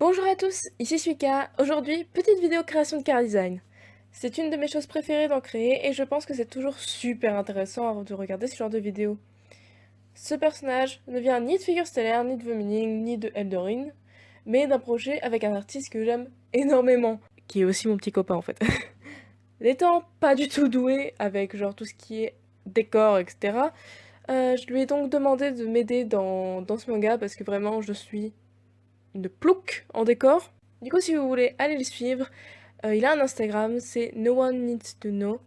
Bonjour à tous, ici Suika. Aujourd'hui, petite vidéo création de chara design. C'est une de mes choses préférées d'en créer et je pense que c'est toujours super intéressant de regarder ce genre de vidéo. Ce personnage ne vient ni de Figure Stellaire, ni de The Meaning, ni de Eldorin, mais d'un projet avec un artiste que j'aime énormément, qui est aussi mon petit copain en fait. N'étant pas du tout doué avec genre tout ce qui est décor, etc., je lui ai donc demandé de m'aider dans ce manga parce que vraiment je suis une plouc en décor. Du coup, si vous voulez aller le suivre, il a un Instagram, c'est No One Needs to Know.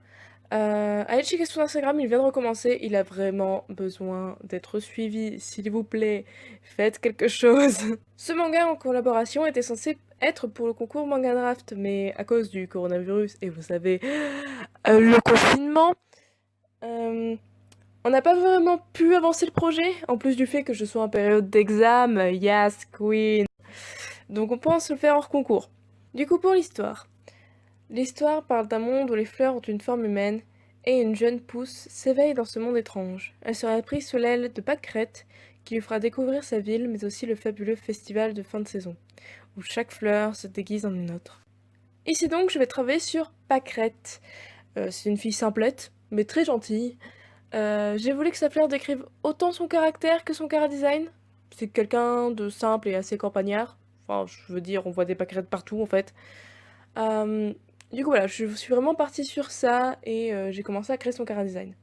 Allez checker son Instagram, il vient de recommencer, il a vraiment besoin d'être suivi, s'il vous plaît, faites quelque chose. Ce manga en collaboration était censé être pour le concours Manga Draft, mais à cause du coronavirus, et vous savez, le confinement, euh, on n'a pas vraiment pu avancer le projet, en plus du fait que je sois en période d'examen, yes, queen. Donc on pense le faire hors concours. Du coup, pour l'histoire. L'histoire parle d'un monde où les fleurs ont une forme humaine et une jeune pousse s'éveille dans ce monde étrange. Elle sera prise sous l'aile de Pâquerette qui lui fera découvrir sa ville mais aussi le fabuleux festival de fin de saison où chaque fleur se déguise en une autre. Ici donc, je vais travailler sur Pâquerette. C'est une fille simplette mais très gentille. J'ai voulu que sa fleur décrive autant son caractère que son chara-design. C'est quelqu'un de simple et assez campagnard. Enfin, je veux dire, on voit des pâquerettes partout en fait. Euh, du coup voilà, je suis vraiment partie sur ça et j'ai commencé à créer son chara-design.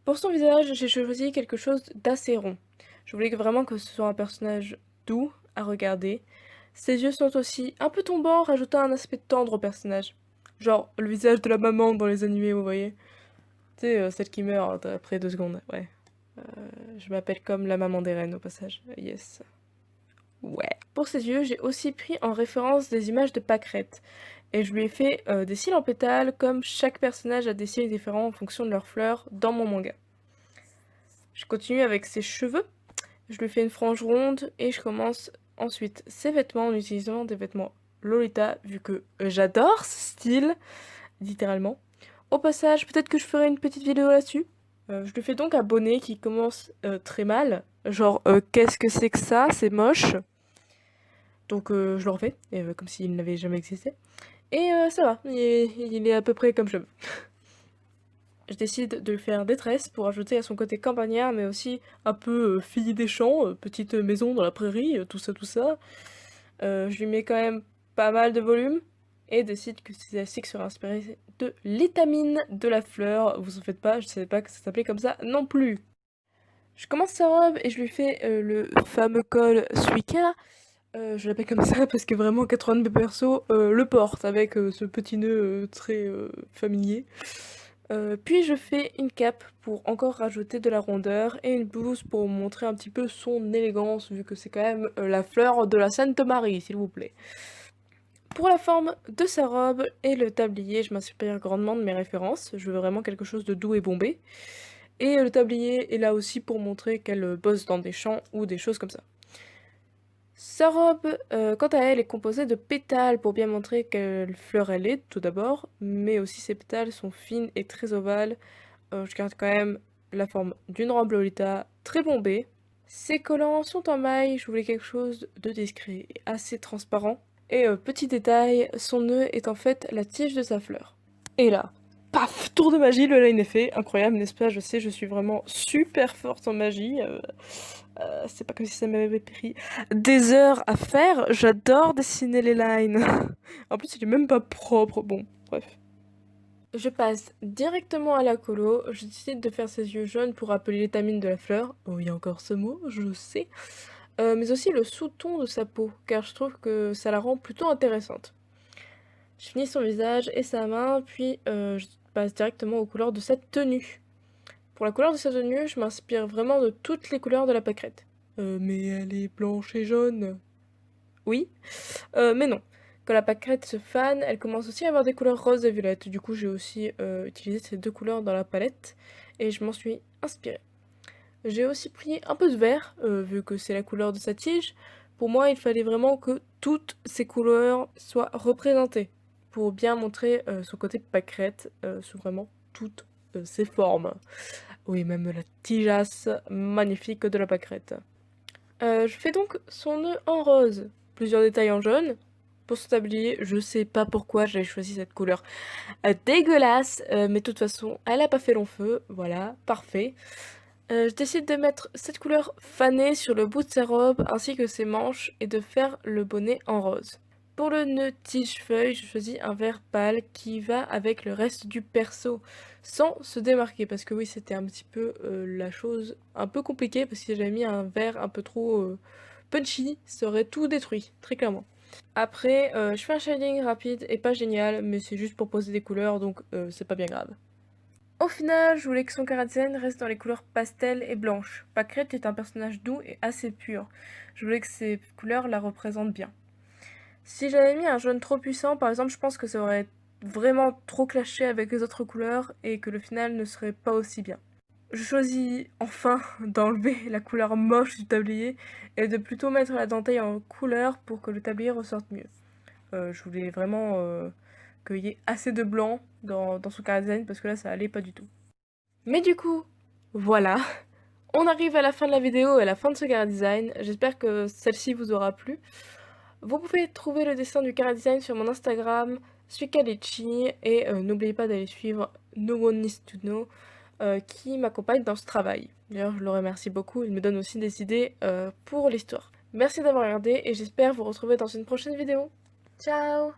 Pour son visage, j'ai choisi quelque chose d'assez rond. Je voulais vraiment que ce soit un personnage doux à regarder. Ses yeux sont aussi un peu tombants, rajoutant un aspect tendre au personnage. Genre le visage de la maman dans les animés, vous voyez. Tu sais, celle qui meurt après 2 secondes, ouais. Je m'appelle comme la maman des reines au passage. Yes. Ouais. Pour ses yeux, j'ai aussi pris en référence des images de pâquerettes. Et je lui ai fait des cils en pétales, comme chaque personnage a des cils différents en fonction de leurs fleurs dans mon manga. Je continue avec ses cheveux. Je lui fais une frange ronde et je commence ensuite ses vêtements en utilisant des vêtements Lolita, vu que j'adore ce style, littéralement. Au passage, peut-être que je ferai une petite vidéo là-dessus. Je lui fais donc un bonnet qui commence très mal. Genre, qu'est-ce que c'est que ça? C'est moche. Donc je le refais, comme s'il n'avait jamais existé. Et ça va, il est à peu près comme je veux. Je décide de lui faire des tresses pour ajouter à son côté campagnard, mais aussi un peu fille des champs, petite maison dans la prairie, tout ça, tout ça. Je lui mets quand même pas mal de volume et décide que ses élastiques seraient inspirés de l'étamine de la fleur. Vous en faites pas, je savais pas que ça s'appelait comme ça non plus. Je commence sa robe et je lui fais le fameux col Suika. Je l'appelle comme ça parce que vraiment 80 de mes persos le portent avec ce petit nœud très familier. Puis je fais une cape pour encore rajouter de la rondeur et une blouse pour montrer un petit peu son élégance vu que c'est quand même la fleur de la Sainte Marie, s'il vous plaît. Pour la forme de sa robe et le tablier, je m'inspire grandement de mes références. Je veux vraiment quelque chose de doux et bombé. Et le tablier est là aussi pour montrer qu'elle bosse dans des champs ou des choses comme ça. Sa robe, quant à elle, est composée de pétales pour bien montrer quelle fleur elle est, tout d'abord, mais aussi ses pétales sont fines et très ovales. Je garde quand même la forme d'une robe Lolita très bombée. Ses collants sont en maille, je voulais quelque chose de discret et assez transparent. Et petit détail, son nœud est en fait la tige de sa fleur. Et là, paf, tour de magie, le line est fait. Incroyable, n'est-ce pas? Je sais, je suis vraiment super forte en magie. C'est pas comme si ça m'avait pris des heures à faire. J'adore dessiner les lines. En plus, il est même pas propre. Bon, bref. Je passe directement à la colo. Je décide de faire ses yeux jaunes pour rappeler l'étamine de la fleur. Oh, il y a encore ce mot, je sais. Mais aussi le sous-ton de sa peau, car je trouve que ça la rend plutôt intéressante. Je finis son visage et sa main, puis je passe directement aux couleurs de sa tenue. Pour la couleur de sa tenue, je m'inspire vraiment de toutes les couleurs de la pâquerette. Mais elle est blanche et jaune. Oui, mais non. Quand la pâquerette se fane, elle commence aussi à avoir des couleurs roses et violettes. Du coup, j'ai aussi utilisé ces deux couleurs dans la palette et je m'en suis inspirée. J'ai aussi pris un peu de vert, vu que c'est la couleur de sa tige. Pour moi, il fallait vraiment que toutes ces couleurs soient représentées pour bien montrer son côté pâquerette sous vraiment toutes ses formes. Oui, même la tigeasse magnifique de la pâquerette. Je fais donc son nœud en rose. plusieurs détails en jaune. Pour ce tablier, je sais pas pourquoi j'avais choisi cette couleur dégueulasse, mais de toute façon, elle a pas fait long feu, voilà, parfait. Je décide de mettre cette couleur fanée sur le bout de sa robe ainsi que ses manches et de faire le bonnet en rose. Pour le nœud tige-feuille, je choisis un vert pâle qui va avec le reste du perso, sans se démarquer, parce que oui, c'était un petit peu la chose un peu compliquée, parce que si j'avais mis un vert un peu trop punchy, ça aurait tout détruit, très clairement. Après, je fais un shading rapide et pas génial, mais c'est juste pour poser des couleurs, donc c'est pas bien grave. Au final, je voulais que son chara-design reste dans les couleurs pastel et blanches. Pâquerette est un personnage doux et assez pur. Je voulais que ces couleurs la représentent bien. Si j'avais mis un jaune trop puissant, par exemple, je pense que ça aurait vraiment trop clashé avec les autres couleurs et que le final ne serait pas aussi bien. Je choisis enfin d'enlever la couleur moche du tablier et de plutôt mettre la dentelle en couleur pour que le tablier ressorte mieux. Je voulais vraiment qu'il y ait assez de blanc dans son chara design parce que là ça allait pas du tout. Mais du coup, voilà, on arrive à la fin de la vidéo et à la fin de ce chara design. J'espère que celle-ci vous aura plu. Vous pouvez trouver le dessin du chara design sur mon Instagram, Suikalichi, et n'oubliez pas d'aller suivre No One Needs to Know qui m'accompagne dans ce travail. D'ailleurs, je le remercie beaucoup, il me donne aussi des idées pour l'histoire. Merci d'avoir regardé et j'espère vous retrouver dans une prochaine vidéo. Ciao!